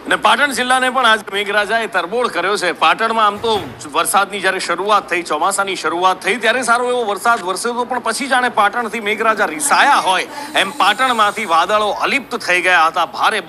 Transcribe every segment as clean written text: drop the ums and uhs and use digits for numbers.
ને પાટણ જિલ્લાને પણ આજે મેઘરાજાએ તરબોળ કર્યો છે। પાટણમાં આમ તો વરસાદની જ્યારે શરૂઆત થઈ, ચોમાસાની શરૂઆત થઈ ત્યારે સારો એવો વરસાદ વરસ્યો હતો, પણ પછી જાણે પાટણથી મેઘરાજા રીસાયા હોય એમ પાટણમાંથી વાદળો અલિપ્ત થઈ ગયા હતા। ભારે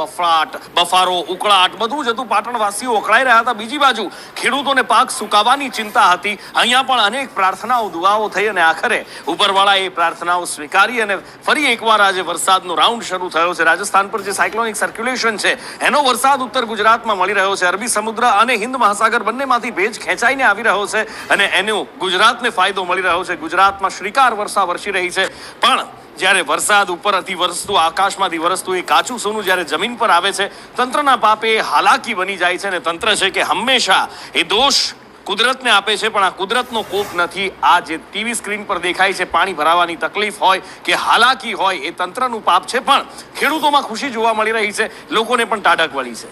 બફારો, ઉકળાટ બધું જ હતું। પાટણવાસીઓ અકળાઈ રહ્યા હતા। બીજી બાજુ ખેડૂતોને પાક સુકાવાની ચિંતા હતી। અહીંયા પણ અનેક પ્રાર્થનાઓ, દુઆઓ થઈ અને આખરે ઉપરવાળાએ એ પ્રાર્થનાઓ સ્વીકારી અને ફરી એકવાર આજે વરસાદનો રાઉન્ડ શરૂ થયો છે। રાજસ્થાન પર જે સાયક્લોનિક સર્ક્યુલેશન છે એનો વરસાદ ઉત્તર ગુજરાતમાં મળી રહ્યો છે। અરબી સમુદ્ર અને હિન્દ મહાસાગર બંનેમાંથી ભેજ ખેંચાઈને આવી રહ્યો છે અને એનો ગુજરાતને ફાયદો મળી રહ્યો છે। ગુજરાતમાં શ્રીકાર વર્ષા વરસી રહી છે, પણ જ્યારે વરસાદ ઉપરથી વરસતું, આકાશમાંથી વરસતું એ કાચું સોનું જ્યારે જમીન પર આવે છે, તંત્રના પાપે હાલાકી બની જાય છે અને તંત્ર છે કે હંમેશા એ દોષ કુદરતને આપે છે, પણ આ કુદરતનો કોપ નથી। આ જે ટીવી સ્ક્રીન પર દેખાય છે, પાણી ભરાવાની તકલીફ હોય કે હાલાકી હોય, એ તંત્રનું પાપ છે। પણ ખેડૂતોમાં ખુશી જોવા મળી રહી છે, લોકોને પણ ટાઢક વળી છે।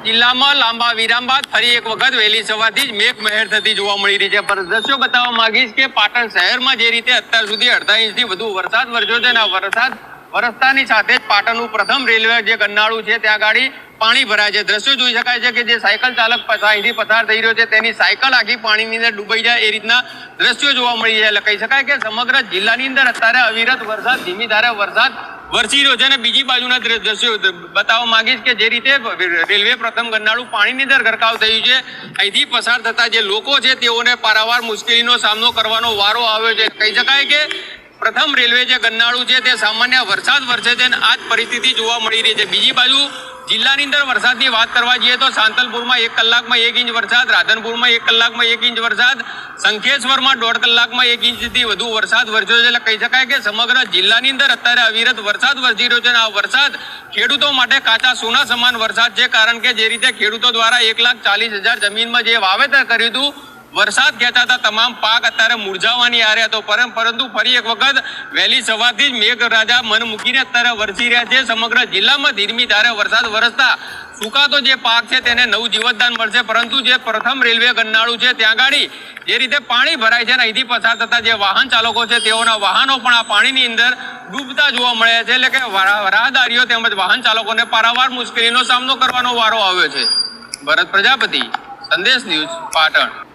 જિલ્લામાં લાંબા વિરામ બાદ ફરી એક વખત વહેલી સવારથી જ મેઘ મહેર થતી જોવા મળી રહી છે। પર દ્રશ્યો બતાવવા માંગીશ કે પાટણ શહેરમાં જે રીતે અત્યાર સુધી અડધા ઇંચથી વધુ વરસાદ વરસ્યો છે, અને વરસાદ વરસતાની સાથે જ પાટણનું પ્રથમ રેલવે જે ગન્નાળું છે ત્યાં ગાડી પાણી ભરાય છે। દ્રશ્યો જોઈ શકાય છે કે જે સાયકલ ચાલક અહીંથી પસાર થઈ રહ્યો છે તેની સાયકલ આખી પાણીની અંદર ડૂબાઈ જાય એ રીતના દ્રશ્યો જોવા મળી જાય। એટલે કહી શકાય કે સમગ્ર જિલ્લાની અંદર અત્યારે અવિરત વરસાદ, ધીમી ધારે વરસાદ વરસી રહ્યો છે। અને બીજી બાજુના દ્રશ્યો બતાવવા માંગીશ કે જે રીતે રેલવે પ્રથમ ગન્નાળું પાણીની અંદર ગરકાવ થયું છે, અહીંથી પસાર થતા જે લોકો છે તેઓને પારાવાર મુશ્કેલીનો સામનો કરવાનો વારો આવ્યો છે। કહી શકાય કે પ્રથમ રેલવે જે ગન્નાળું છે તે સામાન્ય વરસાદ વરસે છે અને આ જ પરિસ્થિતિ જોવા મળી રહી છે। બીજી બાજુ જિલ્લાની અંદર વરસાદની વાત કરવા જઈએ તો સાંતલપુરમાં 1 કલાકમાં 1 ઇંચ વરસાદ, રાધનપુરમાં 1 કલાકમાં 1 ઇંચ વરસાદ, શંખેશ્વરમાં 1.5 કલાકમાં 1 ઇંચથી વધુ વરસાદ વરસ્યો છે। એટલે કહી શકાય કે સમગ્ર જિલ્લાની અંદર અત્યારે અવિરત વરસાદ વરસી રહ્યો છે અને આ વરસાદ ખેડૂતો માટે કાચા સોના સમાન વરસાદ છે। કારણ કે જે રીતે ખેડૂતો દ્વારા 1,40,000 જમીનમાં જે વાવેતર કર્યું હતું, વરસાદ ખેંચાતા તમામ પાક અત્યારે મુરઝાવાની આરે હતો, પરંતુ ફરી એક વખત વહેલી સવારથી જ મેઘરાજા મન મૂકીને અત્યારે વરસી રહ્યા છે। સમગ્ર જિલ્લામાં ધીમી ધારે વરસાદ વરસતા સુકાતો જે પાક છે તેને નવું જીવતદાન મળશે, પરંતુ જે પ્રથમ રેલવે ગન્નાળું છે ત્યાં ગાડી જે રીતે પાણી ભરાય છે અને અહીંથી પસાર થતા જે વાહન ચાલકો છે તેઓના વાહનો પણ આ પાણીની અંદર ડૂબતા જોવા મળ્યા છે। એટલે કે રાહદારીઓ તેમજ વાહન ચાલકોને પારાવાર મુશ્કેલીનો સામનો કરવાનો વારો આવ્યો છે। ભરત પ્રજાપતિ, સંદેશ ન્યૂઝ, પાટણ।